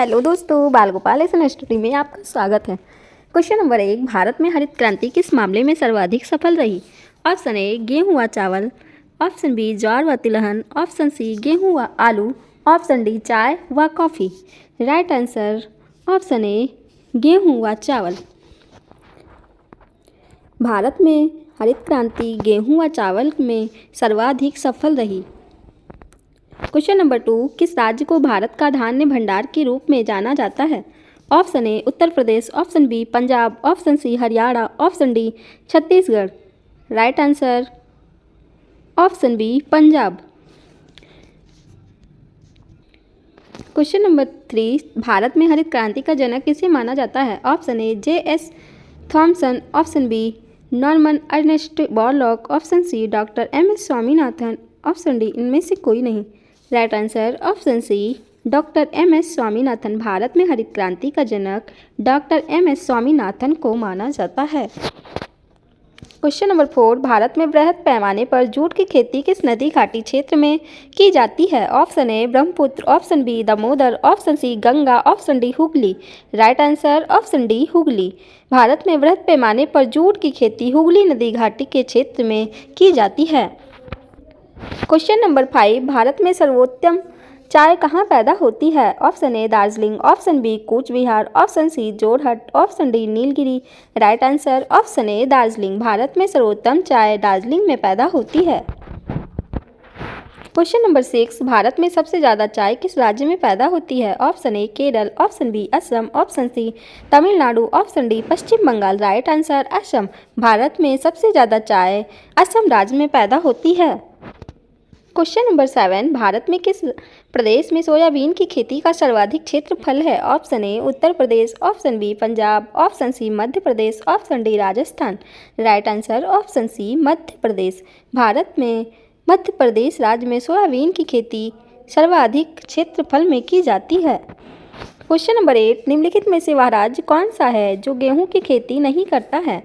Hello दोस्तों, बाल Gopal lesson story में आपका स्वागत है। क्वेश्चन नंबर 1, भारत में हरित क्रांति किस मामले में सर्वाधिक सफल रही? ऑप्शन ए गेहूं व चावल, ऑप्शन बी ज्वार व तिलहन, ऑप्शन सी गेहूं व आलू, ऑप्शन डी चाय व कॉफ़ी। राइट आंसर ऑप्शन ए गेहूं व चावल। भारत में हरित क्रांति गेहूं व चावल में सर्वाधिक सफल रही। क्वेश्चन नंबर 2, किस राज्य को भारत का धान्य भंडार के रूप में जाना जाता है? Option A Uttar Pradesh, option B Punjab, option C Haryana, option D Chhattisgarh. Right answer option B Punjab. Question number 3, Bharat में हरित क्रांति का जनक किसे माना जाता है? Option A J.S. Thomson, option B Norman Ernest Borlaug, option C doctor M.S. Swaminathan, option D इनमें से कोई नहीं। Right answer option C doctor M.S. Swaminathan. Bharat में हरित क्रांति का जनक डॉक्टर M.S. स्वामीनाथन को माना जाता है। क्वेश्चन नंबर 4, भारत में बृहद पैमाने पर जूट की खेती किस नदी घाटी क्षेत्र में की जाती है? Option A Brahmaputra, option B Damodar, option C Ganga, option D Hooghly. Right answer option D Hooghly. Bharat में बृहद पैमाने पर जूट की खेती हुगली नदी घाटी के क्षेत्र में की जाती है। क्वेश्चन नंबर 5, भारत में सर्वोत्तम चाय कहाँ पैदा होती है? Option A Darjeeling, option B Cooch Behar, option C Jorhat, option D Nilgiri. Right answer option A Darjeeling. Bharat में सर्वोत्तम चाय दार्जिलिंग में पैदा होती है। क्वेश्चन नंबर 6, भारत में सबसे ज़्यादा चाय किस राज्य में पैदा होती है? Option A Kerala, option B Assam, option C Tamil Nadu, option D Paschim Bangal. Right answer Assam. Bharat में सबसे ज़्यादा चाय असम राज्य में पैदा होती है। क्वेश्चन नंबर 7, भारत में किस प्रदेश में सोयाबीन की खेती का सर्वाधिक क्षेत्रफल है? Option A Uttar Pradesh, option B Punjab, option C Madhya Pradesh, option D Rajasthan. Right answer option C Madhya Pradesh. Bharat में मध्य प्रदेश राज्य में सोयाबीन की खेती सर्वाधिक क्षेत्रफल में की जाती है। क्वेश्चन नंबर 8, निम्नलिखित में से वह राज्य कौन सा है जो गेहूं की खेती नहीं करता है?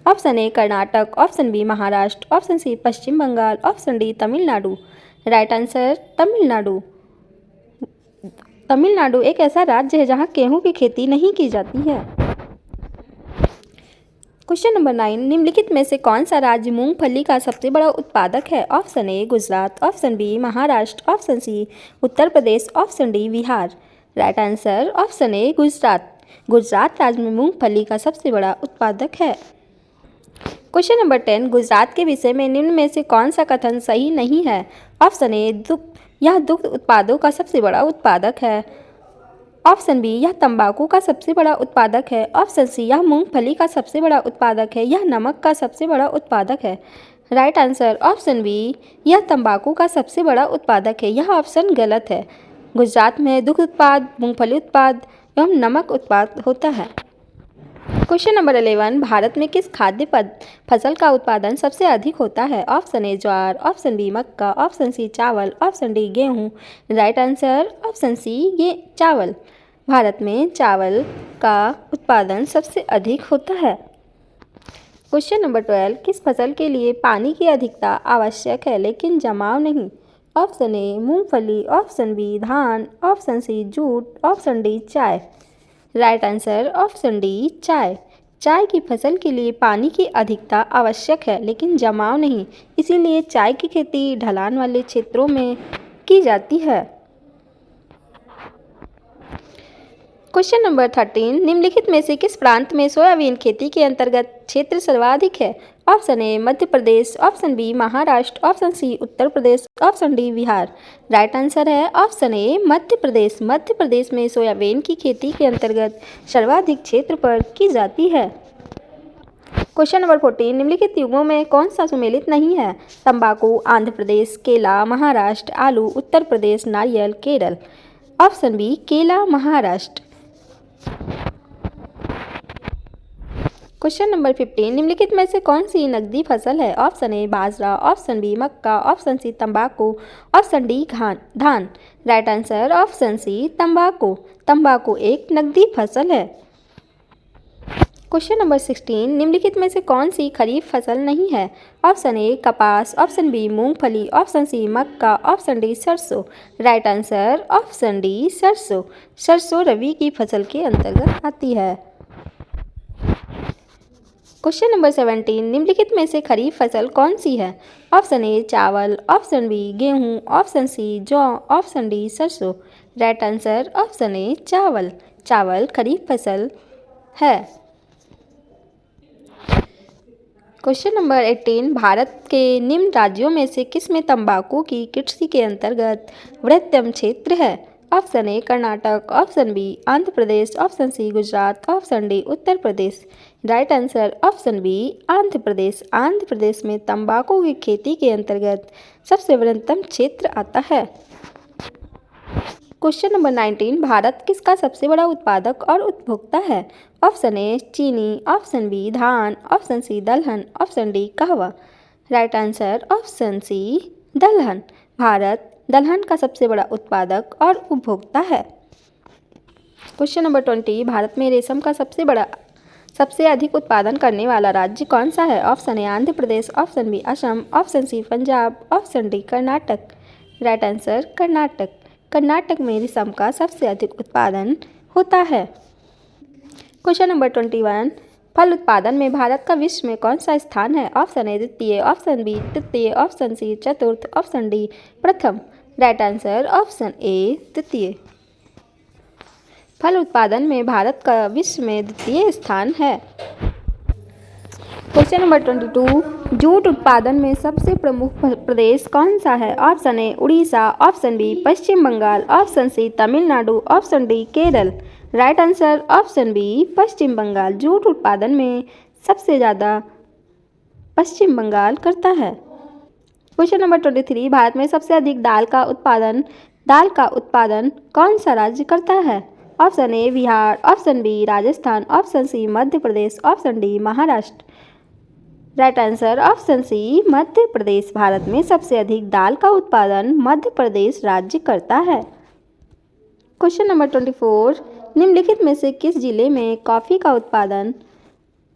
Option A Karnataka, option B Maharashtra, option C Paschim Bangal, option D Tamil Nadu. Right answer Tamil Nadu. Tamil Nadu एक ऐसा राज्य है जहां गेहूं की खेती नहीं की जाती है। क्वेश्चन नंबर 9, निम्नलिखित में से कौन सा राज्य मूंगफली का सबसे बड़ा उत्पादक है? Option A Gujarat, option B Maharashtra, option C Uttar Pradesh, option D Bihar. Right answer option A Gujarat. Gujarat राज्य में मूंगफली का सबसे बड़ा उत्पादक है। क्वेश्चन नंबर 10, गुजरात के विषय में निम्न में से कौन सा कथन सही नहीं है? ऑप्शन ए यह दुग्ध उत्पादों का सबसे बड़ा उत्पादक है, ऑप्शन बी यह तंबाकू का सबसे बड़ा उत्पादक है, ऑप्शन सी यह मूंगफली का सबसे बड़ा उत्पादक है, यह नमक का सबसे बड़ा उत्पादक है। राइट आंसर ऑप्शन बी यह तंबाकू का सबसे बड़ा उत्पादक है। यह ऑप्शन गलत है। गुजरात में दुग्ध उत्पाद, मूंगफली उत्पाद एवं नमक उत्पाद होता है। क्वेश्चन नंबर 11, भारत में किस खाद्य फसल का उत्पादन सबसे अधिक होता है? ऑप्शन ए ज्वार, ऑप्शन बी मक्का, ऑप्शन सी चावल, ऑप्शन डी गेहूं। राइट आंसर ऑप्शन सी ये चावल। भारत में चावल का उत्पादन सबसे अधिक होता है। क्वेश्चन नंबर 12, किस फसल के लिए पानी की अधिकता आवश्यक है लेकिन जमाव नहीं? ऑप्शन ए मूंगफली, ऑप्शन बी धान, option C jute, option D चाय। राइट आंसर ऑप्शन डी चाय। चाय की फसल के लिए पानी की अधिकता आवश्यक है लेकिन जमाव नहीं, इसीलिए चाय की खेती ढलान वाले क्षेत्रों में की जाती है। क्वेश्चन नंबर 13, निम्नलिखित में से किस प्रांत में सोयाबीन खेती के अंतर्गत क्षेत्र सर्वाधिक है? Option A Madhya Pradesh, option B Maharashtra, option C Uttar Pradesh, option D Bihar. Right answer है ऑप्शन ए मध्य प्रदेश। मध्य प्रदेश में सोयाबीन की खेती के अंतर्गत सर्वाधिक क्षेत्र पर की जाती है। क्वेश्चन नंबर 14, निम्नलिखित युगों में कौन सा सुमेलित नहीं है? तंबाकू, आंध्र प्रदेश, केला, महाराष्ट्र, आलू, उत्तर प्रदेश, नारियल, केरल। ऑप्शन बी केला, महाराष्ट्र। क्वेश्चन नंबर 15, निम्नलिखित में से कौन सी नकदी फसल है? ऑप्शन ए बाजरा, ऑप्शन बी मक्का, ऑप्शन सी तंबाकू, ऑप्शन डी धान। राइट आंसर ऑप्शन सी तंबाकू। तंबाकू एक नकदी फसल है। क्वेश्चन नंबर 16, निम्नलिखित में से कौन सी खरीफ फसल नहीं है? ऑप्शन ए कपास, ऑप्शन बी मूंगफली, ऑप्शन सी मक्का, ऑप्शन डी सरसों। राइट आंसर ऑप्शन डी सरसों। सरसों रबी की फसल के अंतर्गत आती है। क्वेश्चन नंबर 17, निम्नलिखित में से खरीफ फसल कौन सी है? ऑप्शन ए चावल, ऑप्शन बी गेहूं, ऑप्शन सी जौ, ऑप्शन डी सरसों। राइट आंसर ऑप्शन ए चावल। चावल खरीफ फसल है। क्वेश्चन नंबर 18, भारत के निम्न राज्यों में से किस में तंबाकू की कृषि के अंतर्गत वृहत्तम क्षेत्र है? Option A Karnataka, option B Andhra Pradesh, option C Gujarat, option D Uttar Pradesh. Right answer option B Andhra Pradesh. Andhra Pradesh में तंबाकू की खेती के अंतर्गत सबसे वृहत्तम क्षेत्र आता है। क्वेश्चन नंबर 19, भारत किसका सबसे बड़ा उत्पादक और उपभोक्ता है? ऑप्शन ए चीनी, ऑप्शन बी धान, ऑप्शन सी दलहन, ऑप्शन डी कहवा। राइट आंसर ऑप्शन सी दलहन। भारत दलहन का सबसे बड़ा उत्पादक और उपभोक्ता है। क्वेश्चन नंबर 20, भारत में रेशम का सबसे अधिक उत्पादन करने वाला राज्य कौन सा है? Option A Andhra Pradesh, option B Assam, option C Punjab, option D Karnataka. Right answer Karnataka. Karnataka में रेशम का सबसे अधिक उत्पादन होता है। क्वेश्चन नंबर 21, फल उत्पादन में भारत का विश्व में कौन सा स्थान है? ऑप्शन ए द्वितीय, ऑप्शन बी तृतीय, ऑप्शन सी चतुर्थ, ऑप्शन डी प्रथम। राइट आंसर ऑप्शन ए द्वितीय। फल उत्पादन में भारत का विश्व में द्वितीय स्थान है। क्वेश्चन नंबर 22, जूट उत्पादन में सबसे प्रमुख प्रदेश कौन सा है? Option A Orissa, option B Paschim Bangal, option C Tamil Nadu, option D Kerala. Right answer option B Paschim Bangal. Jute उत्पादन में सबसे ज़्यादा पश्चिम बंगाल करता है। क्वेश्चन नंबर 23, भारत में सबसे अधिक दाल का उत्पादन कौन सा राज्य करता है? Option A Bihar, option B Rajasthan, option C Madhya Pradesh, option D Maharashtra. Right answer option C Madhya Pradesh. Bharat में सबसे अधिक दाल का उत्पादन मध्य प्रदेश राज्य करता है। क्वेश्चन नंबर 24, निम्नलिखित में से किस जिले में कॉफ़ी का उत्पादन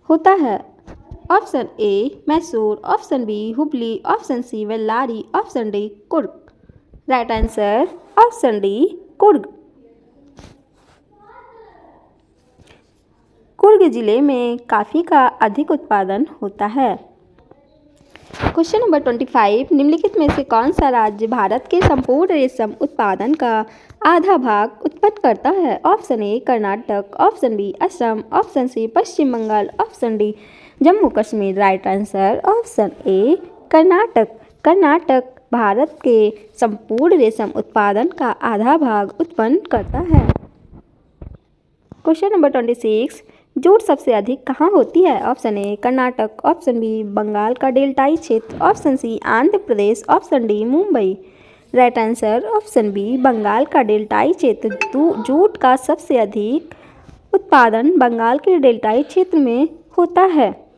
होता है? Option A Mysore, option B Hubli, option C Bellary, option D Coorg. Right answer option D Coorg. Coorg जिले में कॉफ़ी का अधिक उत्पादन होता है। क्वेश्चन नंबर 25, निम्नलिखित में से कौन सा राज्य भारत के संपूर्ण रेशम उत्पादन का आधा भाग उत्पन्न करता है? Option A Karnataka, option B Assam, option C Paschim Bangal, option D Jammu Kashmir. Right answer option A Karnataka. Karnataka Bharat के संपूर्ण रेशम उत्पादन का आधा भाग उत्पन्न करता है। क्वेश्चन नंबर 26, जूट सबसे अधिक कहाँ होती है? Option A Karnataka, option B Bengal का डेल्टाई क्षेत्र, option C Andhra Pradesh, option D Mumbai. Right answer option B Bengal का डेल्टाई क्षेत्र। जूट का सबसे अधिक उत्पादन बंगाल के डेल्टाई क्षेत्र में होता है।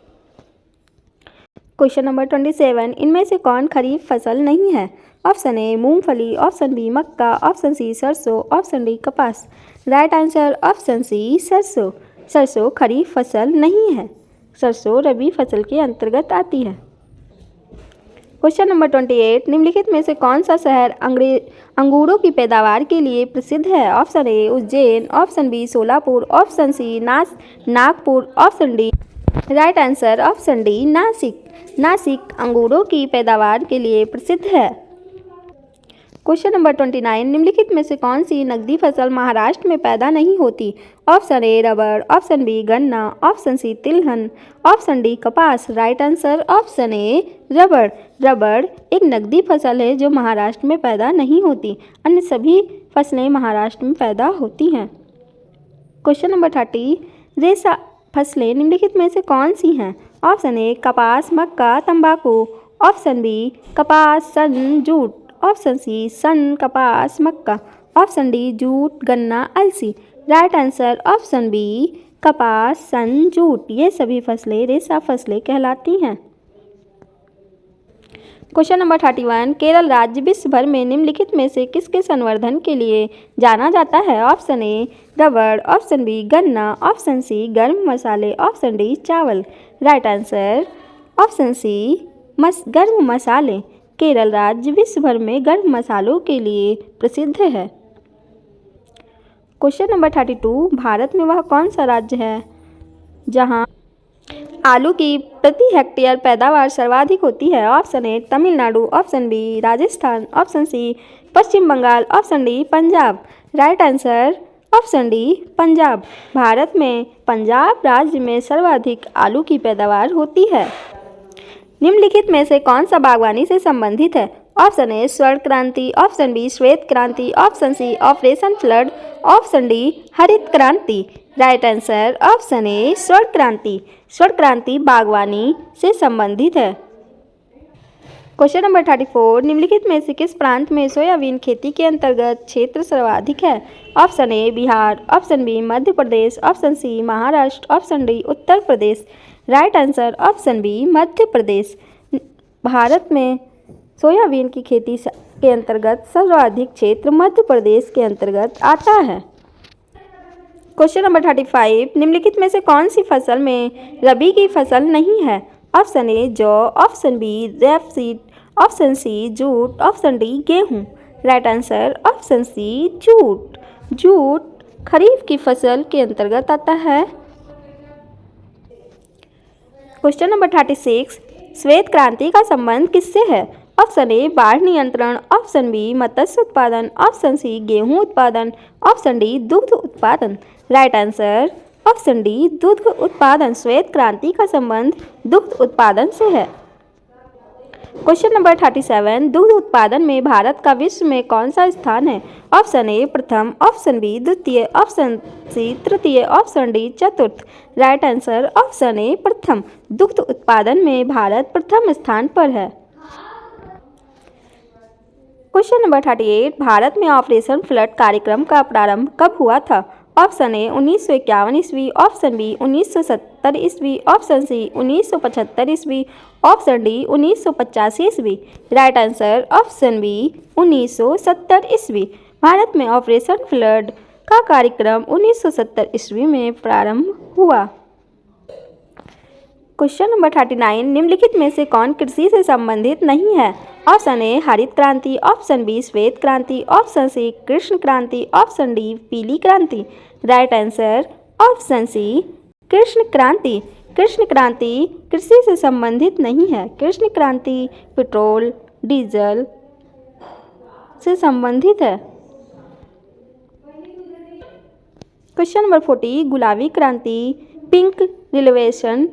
क्वेश्चन नंबर 27, इनमें से कौन खरीफ फसल नहीं है? ऑप्शन ए मूंगफली, ऑप्शन बी मक्का, ऑप्शन सी सरसों, ऑप्शन डी कपास। राइट आंसर ऑप्शन सी सरसों। सरसों खरीफ फसल नहीं है। सरसों रबी फसल के अंतर्गत आती है। क्वेश्चन नंबर 28, निम्नलिखित में से कौन सा शहर अंगूरों की पैदावार के लिए प्रसिद्ध है? Option A Ujjain, option B Solapur, option C Nagpur, option D. Right answer option D Nashik. Nashik अंगूरों की पैदावार के लिए प्रसिद्ध है। क्वेश्चन नंबर 29, निम्नलिखित में से कौन सी नकदी फसल महाराष्ट्र में पैदा नहीं होती? ऑप्शन ए रबड़, ऑप्शन बी गन्ना, ऑप्शन सी तिलहन, ऑप्शन डी कपास। राइट आंसर ऑप्शन ए रबड़। रबड़ एक नकदी फसल है जो महाराष्ट्र में पैदा नहीं होती। अन्य सभी फसलें महाराष्ट्र में पैदा होती हैं। क्वेश्चन नंबर 30, रेशा फसलें निम्नलिखित में से कौन सी हैं? ऑप्शन ए कपास, मक्का, तंबाकू, ऑप्शन बी कपास, सन, जूट, ऑप्शन सी सन, कपास, मक्का, ऑप्शन डी जूट, गन्ना, अलसी। राइट आंसर ऑप्शन बी कपास, सन, जूट ये सभी फसलें रेशा फसलें कहलाती हैं। क्वेश्चन नंबर 31, केरल राज्य विश्व भर में निम्नलिखित में से किसके संवर्धन के लिए जाना जाता है? ऑप्शन ए रबड़, ऑप्शन बी गन्ना, ऑप्शन सी गर्म मसाले, ऑप्शन डी चावल। राइट आंसर ऑप्शन सी गर्म मसाले। केरल राज्य विश्व भर में गर्म मसालों के लिए प्रसिद्ध है। क्वेश्चन नंबर 32, भारत में वह कौन सा राज्य है जहां आलू की प्रति हेक्टेयर पैदावार सर्वाधिक होती है? Option A Tamil Nadu, option B Rajasthan, option C Paschim Bangal, option D Punjab. Right answer option D Punjab. Bharat में पंजाब राज्य में सर्वाधिक आलू की पैदावार होती है। निम्नलिखित में से कौन सा बागवानी से संबंधित है? ऑप्शन ए स्वर्ण क्रांति, ऑप्शन बी श्वेत क्रांति, option C operation flood, option D हरित क्रांति। राइट आंसर ऑप्शन ए स्वर्ण क्रांति। स्वर्ण क्रांति बागवानी से संबंधित है। क्वेश्चन नंबर 34, निम्नलिखित में से किस प्रांत में सोयाबीन खेती के अंतर्गत क्षेत्र सर्वाधिक है? Option A Bihar, option B Madhya Pradesh, option C Maharashtra, option D Uttar Pradesh. Right answer option B Madhya Pradesh. Bharat में सोयाबीन की खेती के अंतर्गत सर्वाधिक क्षेत्र मध्य प्रदेश के अंतर्गत आता है। क्वेश्चन नंबर 35, निम्नलिखित में से कौन सी फसल में रबी की फसल नहीं है? ऑप्शन ए जौ, option B rapeseed, option C jute, option D गेहूं। Right answer option C jute. Jute kharif की फसल के अंतर्गत आता है। क्वेश्चन नंबर 36, श्वेत क्रांति का संबंध किससे है? ऑप्शन ए बाढ़ नियंत्रण, ऑप्शन बी मत्स्य उत्पादन, ऑप्शन सी गेहूं उत्पादन, ऑप्शन डी दुग्ध उत्पादन। राइट आंसर ऑप्शन डी दुग्ध उत्पादन। श्वेत क्रांति का संबंध दुग्ध उत्पादन से है। क्वेश्चन नंबर 37, दुग्ध उत्पादन में भारत का विश्व में कौन सा स्थान है? ऑप्शन ए प्रथम, ऑप्शन बी द्वितीय, ऑप्शन सी तृतीय, ऑप्शन डी चतुर्थ। राइट आंसर ऑप्शन ए प्रथम। दुग्ध उत्पादन में भारत प्रथम स्थान पर है। क्वेश्चन नंबर 38, भारत में ऑपरेशन फ्लड कार्यक्रम का प्रारंभ कब हुआ था? ऑप्शन ए 1951 ईस्वी, ऑप्शन बी 1970 ईस्वी, ऑप्शन सी 1975 ईस्वी, ऑप्शन डी 1985 ईस्वी। राइट आंसर ऑप्शन बी 1970 ईस्वी। भारत में ऑपरेशन फ्लड का कार्यक्रम 1970 ईस्वी में प्रारंभ हुआ। क्वेश्चन नंबर 39, निम्नलिखित में से कौन कृषि से संबंधित नहीं है? ऑप्शन ए हरित क्रांति, ऑप्शन बी श्वेत क्रांति, ऑप्शन सी कृष्ण क्रांति, ऑप्शन डी पीली क्रांति। राइट आंसर ऑप्शन सी कृष्ण क्रांति। कृष्ण क्रांति कृषि से संबंधित नहीं है। कृष्ण क्रांति पेट्रोल डीजल से संबंधित है। क्वेश्चन नंबर 40, गुलाबी क्रांति पिंक रिवॉल्यूशन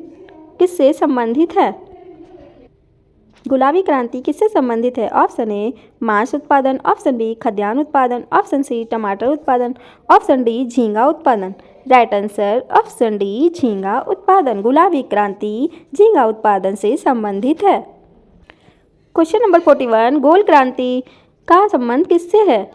किससे संबंधित है? गुलाबी क्रांति किससे संबंधित है? ऑप्शन ए मांस उत्पादन, ऑप्शन बी खाद्यान्न उत्पादन, ऑप्शन सी टमाटर उत्पादन, ऑप्शन डी झींगा उत्पादन। राइट आंसर ऑप्शन डी झींगा उत्पादन। गुलाबी क्रांति झींगा उत्पादन से संबंधित है। क्वेश्चन नंबर 41, गोल क्रांति का संबंध किससे है?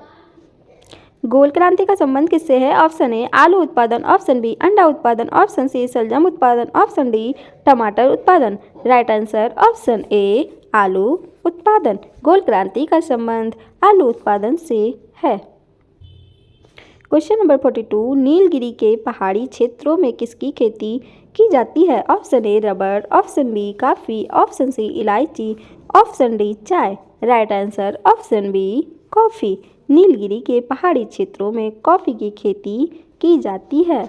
गोल क्रांति का संबंध किससे है? ऑप्शन ए आलू उत्पादन, ऑप्शन बी अंडा उत्पादन, ऑप्शन सी शलजम उत्पादन, ऑप्शन डी टमाटर उत्पादन। राइट आंसर ऑप्शन ए आलू उत्पादन। गोल क्रांति का संबंध आलू उत्पादन से है। क्वेश्चन नंबर 42, नीलगिरी के पहाड़ी क्षेत्रों में किसकी खेती की जाती है? ऑप्शन ए रबड़, option B coffee, option C इलायची, ऑप्शन डी चाय। Right answer option B coffee. Nilgiri के पहाड़ी क्षेत्रों में कॉफ़ी की खेती की जाती है।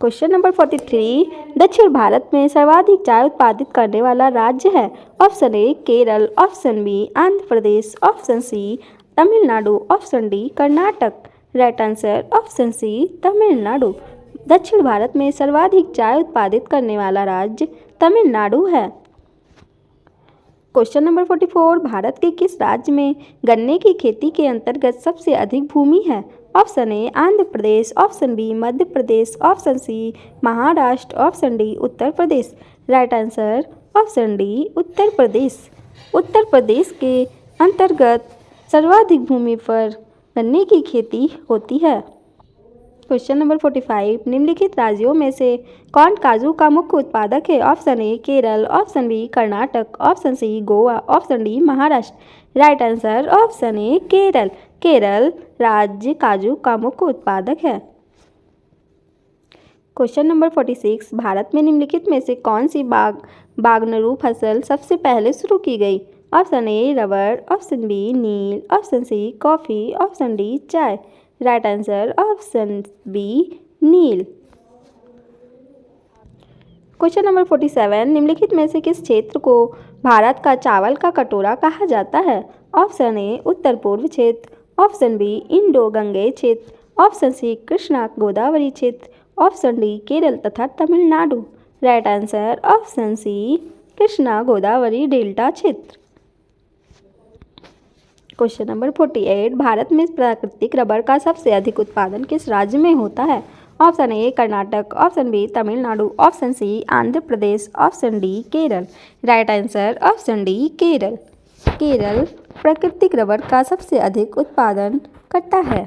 क्वेश्चन नंबर 43, दक्षिण भारत में सर्वाधिक चाय उत्पादित करने वाला राज्य है? Option A Kerala, option B Andhra Pradesh, option C Tamil Nadu, option D Karnataka. Right answer option C Tamil Nadu. दक्षिण भारत में सर्वाधिक चाय उत्पादित करने वाला राज्य तमिलनाडु है। क्वेश्चन नंबर 44, भारत के किस राज्य में गन्ने की खेती के अंतर्गत सबसे अधिक भूमि है? Option A Andhra Pradesh, option B Madhya Pradesh, option C Maharashtra, option D Uttar Pradesh. Right answer option D Uttar Pradesh. Uttar Pradesh के अंतर्गत सर्वाधिक भूमि पर गन्ने की खेती होती है। क्वेश्चन नंबर 45, निम्नलिखित राज्यों में से कौन काजू का मुख्य उत्पादक है? Option A Kerala, option B Karnataka, option C Goa, option D Maharashtra. Right answer option A Kerala. Kerala राज्य काजू का मुख्य उत्पादक है। क्वेश्चन नंबर 46, भारत में निम्नलिखित में से कौन सी बागनरू फसल सबसे पहले शुरू की गई? Option A rubber, option B नील, option C coffee, option D चाय। राइट आंसर ऑप्शन बी नील। क्वेश्चन नंबर 47, निम्नलिखित में से किस क्षेत्र को भारत का चावल का कटोरा कहा जाता है? ऑप्शन ए उत्तर पूर्व क्षेत्र, ऑप्शन बी इंडो गंगेय क्षेत्र, ऑप्शन सी कृष्णा गोदावरी क्षेत्र, ऑप्शन डी केरल तथा Tamil Nadu. Right answer option C Krishna Godavari delta क्षेत्र। क्वेश्चन नंबर 48, भारत में प्राकृतिक रबर का सबसे अधिक उत्पादन किस राज्य में होता है? Option A Karnataka, option B Tamil Nadu, option C Andhra Pradesh, option D Kerala. Right answer option D Kerala. Kerala प्राकृतिक रबर का सबसे अधिक उत्पादन करता है।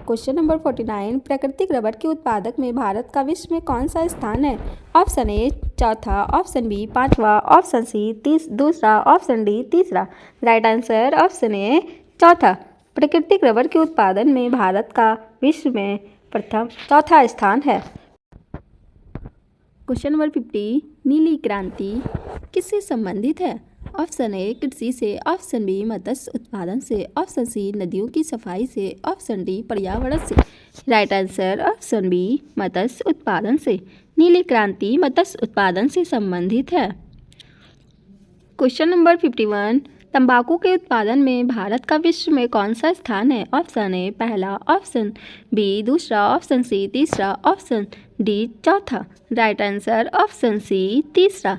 क्वेश्चन नंबर 49, प्राकृतिक रबर के उत्पादक में भारत का विश्व में कौन सा स्थान है? ऑप्शन ए चौथा, ऑप्शन बी पांचवा, ऑप्शन सी दूसरा, ऑप्शन डी तीसरा। राइट आंसर ऑप्शन ए चौथा। प्राकृतिक रबर के उत्पादन में भारत का विश्व में चौथा स्थान है। क्वेश्चन नंबर 50, नीली क्रांति किससे संबंधित है? ऑप्शन ए कृषि से, ऑप्शन बी मत्स्य उत्पादन से, ऑप्शन सी नदियों की सफाई से, ऑप्शन डी पर्यावरण से। राइट आंसर ऑप्शन बी मत्स्य उत्पादन से। नीली क्रांति मत्स्य उत्पादन से संबंधित है। क्वेश्चन नंबर 51, तंबाकू के उत्पादन में भारत का विश्व में कौन सा स्थान है? ऑप्शन ए पहला, ऑप्शन बी दूसरा, ऑप्शन सी तीसरा, ऑप्शन डी चौथा। राइट आंसर ऑप्शन सी तीसरा।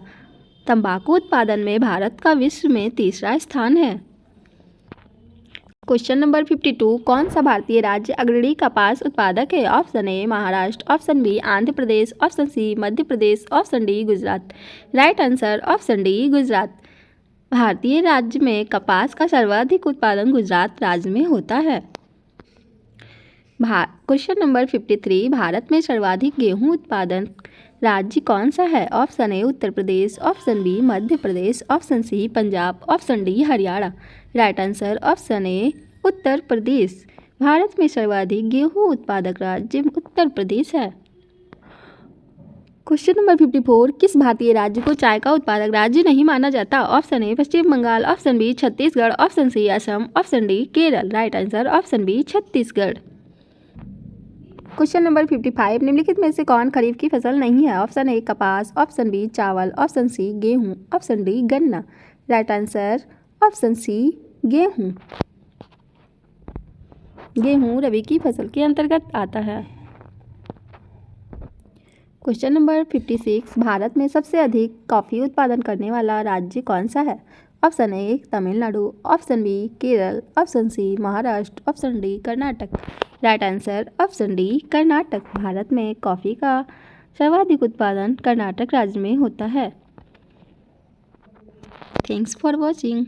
तंबाकू उत्पादन में भारत का विश्व में तीसरा स्थान है। क्वेश्चन नंबर 52, कौन सा भारतीय राज्य अग्रणी कपास उत्पादक है? Option A Maharashtra, option B Andhra Pradesh, option C Madhya Pradesh, option D Gujarat. Right answer option D Gujarat. भारतीय राज्य में कपास का सर्वाधिक उत्पादन गुजरात राज्य में होता है। क्वेश्चन नंबर 53, भारत में सर्वाधिक गेहूं उत्पादन राज्य कौन सा है? Option A Uttar Pradesh, option B Madhya Pradesh, option C Punjab, option D Haryana. Right answer option A Uttar Pradesh. Bharat में सर्वाधिक गेहूं उत्पादक राज्य उत्तर प्रदेश है। क्वेश्चन नंबर 54, किस भारतीय राज्य को चाय का उत्पादक राज्य नहीं माना जाता? Option A Paschim Bangal, option B Chhattisgarh, option C Assam, option D Kerala. Right answer option B Chhattisgarh. Question number 55, निम्नलिखित में से कौन खरीफ की फसल नहीं है? ऑप्शन ए कपास, ऑप्शन बी चावल, ऑप्शन सी गेहूं, ऑप्शन डी गन्ना। राइट आंसर ऑप्शन सी गेहूं। गेहूं रबी की फसल के अंतर्गत आता है। क्वेश्चन नंबर 56, भारत में सबसे अधिक कॉफ़ी उत्पादन करने वाला राज्य कौन सा है? Option A Tamil Nadu, option B Kerala, option C Maharashtra, option D Karnataka. Right answer option D Karnataka. Bharat में कॉफ़ी का सर्वाधिक उत्पादन कर्नाटक राज्य में होता है। Thanks for watching.